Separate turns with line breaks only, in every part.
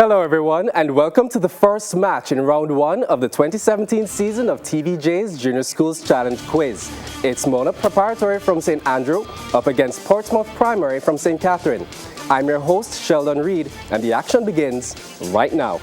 Hello everyone and welcome to the first match in round 1 of the 2017 season of TVJ's Junior Schools Challenge Quiz. It's Mona Preparatory from St. Andrew up against Portsmouth Primary from St. Catherine. I'm your host Sheldon Reed and the action begins right now.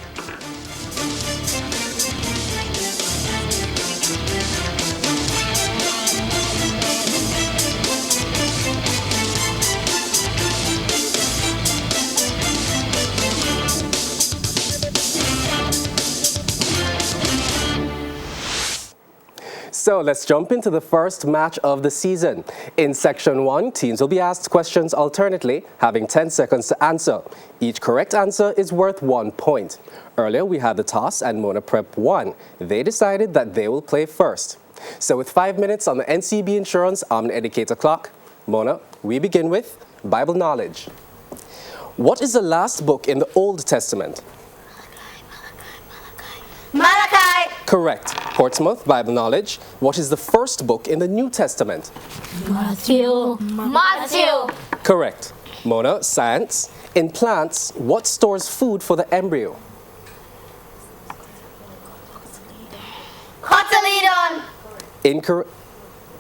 So let's jump into the first match of the season. In Section 1, teams will be asked questions alternately, having 10 seconds to answer. Each correct answer is worth 1 point. Earlier, we had the toss and Mona Prep won. They decided that they will play first. So with 5 minutes on the NCB Insurance Omni Educator clock, Mona, we begin with Bible knowledge. What is the last book in the Old Testament?
Malachi.
Correct. Portsmouth, Bible knowledge. What is the first book in the New Testament?
Matthew.
Correct. Mona, science. In plants, what stores food for the embryo?
Cotyledon.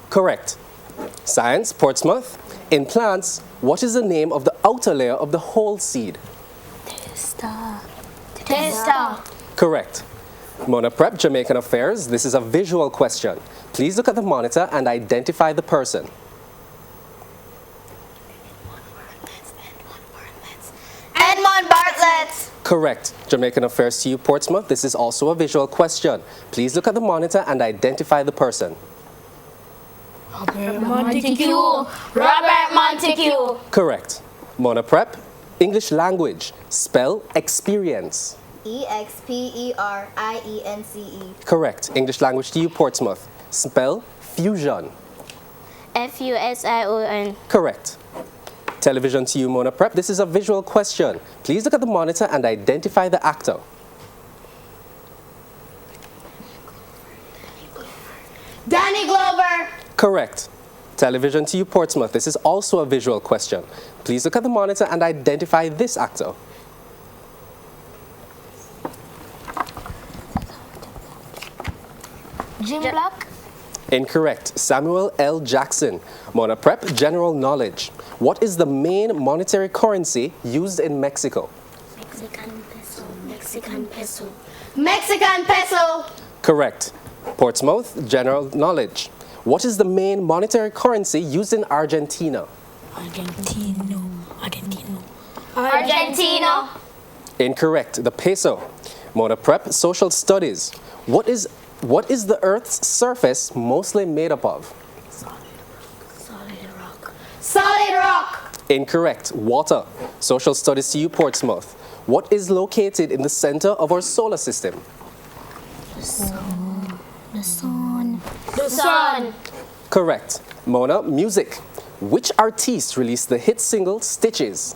Correct. Science, Portsmouth. In plants, what is the name of the outer layer of the whole seed?
Testa.
Correct. Mona Prep, Jamaican Affairs. This is a visual question. Please look at the monitor and identify the person.
Edmond Bartlett.
Correct. Jamaican Affairs to you, Portsmouth. This is also a visual question. Please look at the monitor and identify the person.
Robert Montague.
Correct. Mona Prep, English language. Spell experience.
EXPERIENCE.
Correct. English language to you, Portsmouth. Spell fusion.
FUSION.
Correct. Television to you, Mona Prep. This is a visual question. Please look at the monitor and identify the actor.
Danny Glover.
Correct. Television to you, Portsmouth. This is also a visual question. Please look at the monitor and identify this actor.
Jim Black.
Incorrect. Samuel L. Jackson. Mona Prep, general knowledge. What is the main monetary currency used in Mexico?
Mexican peso.
Correct. Portsmouth, general knowledge. What is the main monetary currency used in Argentina?
Argentino.
Incorrect. The peso. Mona Prep, social studies. What is the Earth's surface mostly made up of?
Solid rock.
Incorrect. Water. Social studies to you, Portsmouth. What is located in the center of our solar system?
The sun.
Correct. Mona, music. Which artist released the hit single Stitches?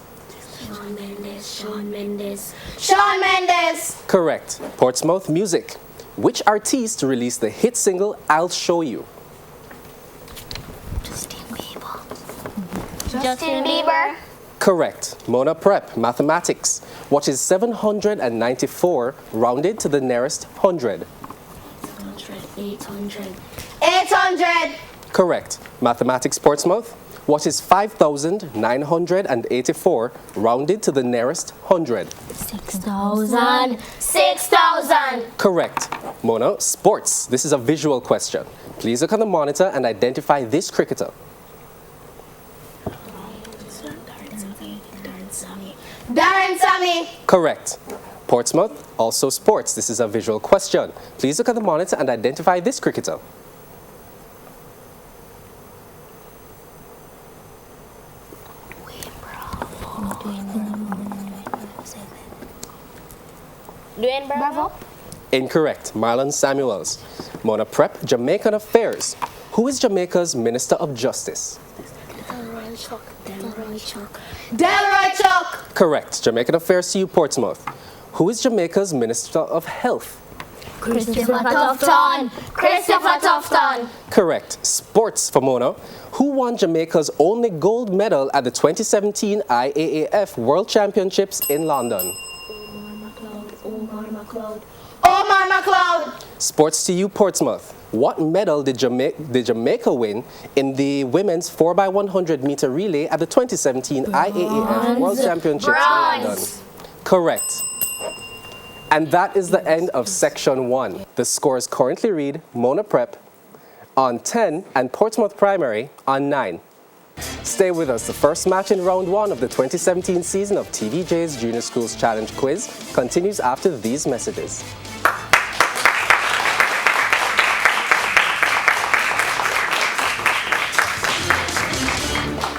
Shawn Mendes.
Correct. Portsmouth, music. Which artist released the hit single I'll Show You?
Justin Bieber.
Correct. Mona Prep, mathematics. What is 794 rounded to the nearest hundred?
800.
Correct. Mathematics, Portsmouth. What is 5,984 rounded to the nearest hundred?
6,000.
Correct. Mona, sports. This is a visual question. Please look at the monitor and identify this cricketer.
Darren Sammy.
Correct. Portsmouth, also sports. This is a visual question. Please look at the monitor and identify this cricketer.
Dwayne Bravo.
Incorrect. Marlon Samuels. Mona Prep, Jamaican Affairs. Who is Jamaica's Minister of Justice?
Delroy Chuck.
Correct. Jamaican Affairs to you, Portsmouth. Who is Jamaica's Minister of Health?
Christopher Tufton.
Correct. Sports for Mona. Who won Jamaica's only gold medal at the 2017 IAAF World Championships in London?
Omar McLeod.
Sports to you, Portsmouth. What medal did Jamaica win in the women's 4x100 meter relay at the 2017 IAAF World Championships in London? Correct. And that is the end of Section 1. The scores currently read Mona Prep on 10 and Portsmouth Primary on 9. Stay with us. The first match in round 1 of the 2017 season of TVJ's Junior Schools Challenge Quiz continues after these messages.